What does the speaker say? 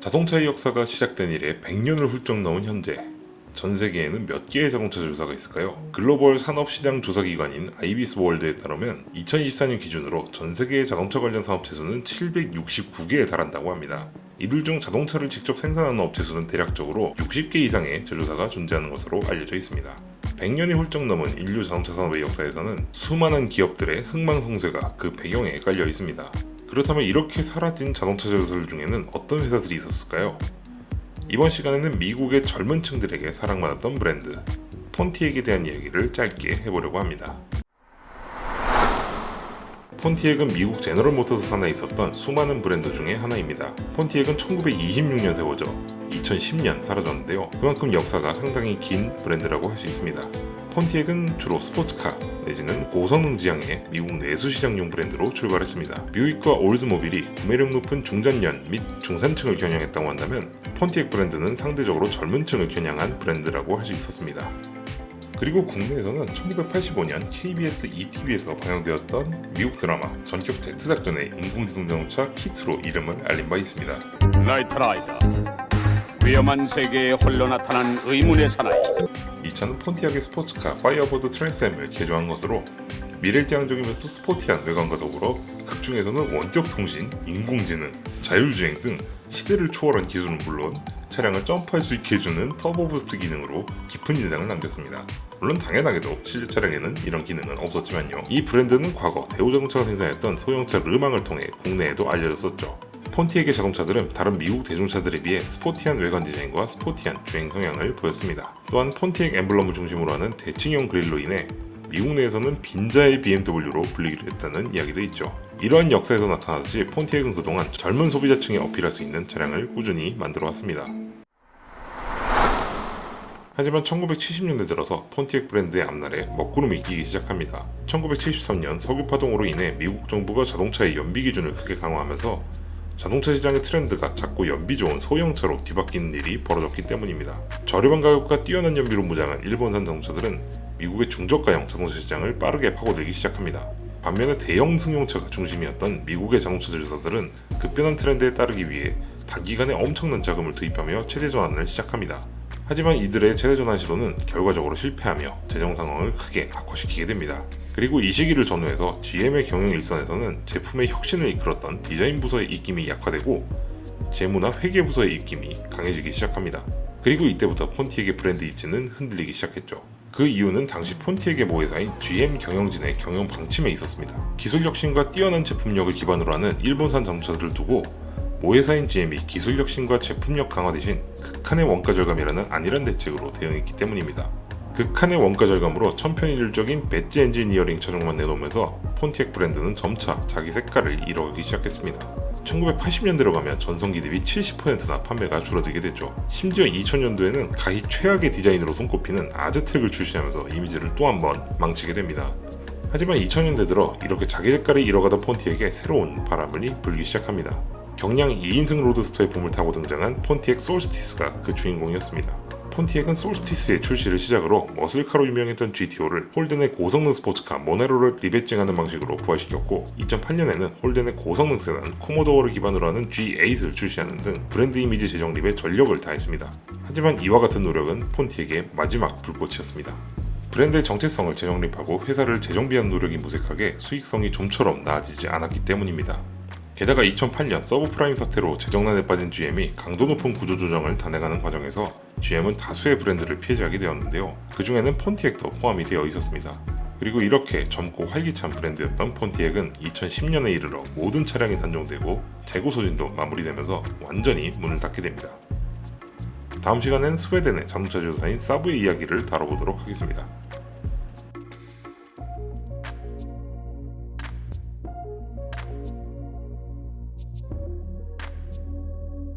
자동차의 역사가 시작된 이래 100년을 훌쩍 넘은 현재, 전 세계에는 몇 개의 자동차 조사가 있을까요? 글로벌 산업시장 조사기관인 아이비스 월드에 따르면 2024년 기준으로 전 세계의 자동차 관련 사업체 수는 769개에 달한다고 합니다. 이들 중 자동차를 직접 생산하는 업체 수는 대략적으로 60개 이상의 제조사가 존재하는 것으로 알려져 있습니다. 100년이 훌쩍 넘은 인류 자동차 산업의 역사에서는 수많은 기업들의 흥망성쇠가 그 배경에 깔려 있습니다. 그렇다면 이렇게 사라진 자동차 제조사들 중에는 어떤 회사들이 있었을까요? 이번 시간에는 미국의 젊은 층들에게 사랑받았던 브랜드 폰티액에 대한 이야기를 짧게 해보려고 합니다. 폰티액은 미국 제너럴 모터스 산하에 있었던 수많은 브랜드 중에 하나입니다. 폰티액은 1926년 세워져 2010년 사라졌는데요. 그만큼 역사가 상당히 긴 브랜드라고 할 수 있습니다. 폰티액은 주로 스포츠카 내지는 고성능 지향의 미국 내수시장용 브랜드로 출발했습니다. 뷰익과 올즈모빌이 구매력 높은 중장년 및 중산층을 겨냥했다고 한다면 폰티액 브랜드는 상대적으로 젊은 층을 겨냥한 브랜드라고 할 수 있었습니다. 그리고 국내에서는 1985년 KBS ETV에서 방영되었던 미국 드라마 전격 Z작전의 인공지능 자동차 키트로 이름을 알린 바 있습니다. 나이트라이더, 위험한 세계에 홀로 나타난 의문의 사나이. 이 차는 폰티액의 스포츠카 파이어보드 트랜스엠을 개조한 것으로 미래지향적이면서 스포티한 외관과 더불어 극중에서는 원격 통신, 인공지능, 자율주행 등 시대를 초월한 기술은 물론 차량을 점프할 수 있게 해주는 터보 부스트 기능으로 깊은 인상을 남겼습니다. 물론 당연하게도 실제 차량에는 이런 기능은 없었지만요. 이 브랜드는 과거 대우자동차가 생산했던 소형차 르망을 통해 국내에도 알려졌었죠. 폰티액의 자동차들은 다른 미국 대중차들에 비해 스포티한 외관 디자인과 스포티한 주행 성향을 보였습니다. 또한 폰티액 엠블럼을 중심으로 하는 대칭형 그릴로 인해 미국 내에서는 빈자의 BMW로 불리기도 했다는 이야기도 있죠. 이러한 역사에서 나타나듯이 폰티액은 그동안 젊은 소비자층에 어필할 수 있는 차량을 꾸준히 만들어왔습니다. 하지만 1970년대 들어서 폰티액 브랜드의 앞날에 먹구름이 끼기 시작합니다. 1973년 석유 파동으로 인해 미국 정부가 자동차의 연비 기준을 크게 강화하면서 자동차 시장의 트렌드가 자꾸 연비 좋은 소형차로 뒤바뀌는 일이 벌어졌기 때문입니다. 저렴한 가격과 뛰어난 연비로 무장한 일본산 자동차들은 미국의 중저가형 자동차 시장을 빠르게 파고들기 시작합니다. 반면에 대형 승용차가 중심이었던 미국의 자동차 제조사들은 급변한 트렌드에 따르기 위해 단기간에 엄청난 자금을 투입하며 체제 전환을 시작합니다. 하지만 이들의 체제 전환 시도는 결과적으로 실패하며 재정 상황을 크게 악화시키게 됩니다. 그리고 이 시기를 전후해서 GM의 경영 일선에서는 제품의 혁신을 이끌었던 디자인 부서의 입김이 약화되고 재무나 회계 부서의 입김이 강해지기 시작합니다. 그리고 이때부터 폰티액의 브랜드 입지는 흔들리기 시작했죠. 그 이유는 당시 폰티액의 모회사인 GM 경영진의 경영 방침에 있었습니다. 기술 혁신과 뛰어난 제품력을 기반으로 하는 일본산 자동차들을 두고 모회사인 GM이 기술 혁신과 제품력 강화 대신 극한의 원가 절감이라는 안일한 대책으로 대응했기 때문입니다. 극한의 원가 절감으로 천편일률적인 배지 엔지니어링 차종만 내놓으면서 폰티액 브랜드는 점차 자기 색깔을 잃어가기 시작했습니다. 1980년대로 가면 전성기 대비 70%나 판매가 줄어들게 됐죠. 심지어 2000년도에는 가히 최악의 디자인으로 손꼽히는 아즈텍을 출시하면서 이미지를 또 한 번 망치게 됩니다. 하지만 2000년대 들어 이렇게 자기 색깔을 잃어가던 폰티액에 새로운 바람이 불기 시작합니다. 경량 2인승 로드스터의 봄을 타고 등장한 폰티액 솔스티스가 그 주인공이었습니다. 폰티액은 솔스티스의 출시를 시작으로 머슬카로 유명했던 GTO를 홀덴의 고성능 스포츠카 모네로를 리배칭하는 방식으로 부활시켰고 2008년에는 홀덴의 고성능 세단 코모도어를 기반으로 하는 G8을 출시하는 등 브랜드 이미지 재정립에 전력을 다했습니다. 하지만 이와 같은 노력은 폰티액의 마지막 불꽃이었습니다. 브랜드의 정체성을 재정립하고 회사를 재정비하는 노력이 무색하게 수익성이 좀처럼 나아지지 않았기 때문입니다. 게다가 2008년 서브프라임 사태로 재정난에 빠진 GM이 강도 높은 구조조정을 단행하는 과정에서 GM은 다수의 브랜드를 폐지하게 되었는데요. 그 중에는 폰티액도 포함이 되어 있었습니다. 그리고 이렇게 젊고 활기찬 브랜드였던 폰티액은 2010년에 이르러 모든 차량이 단종되고 재고 소진도 마무리되면서 완전히 문을 닫게 됩니다. 다음 시간엔 스웨덴의 자동차 제조사인 사브의 이야기를 다뤄보도록 하겠습니다.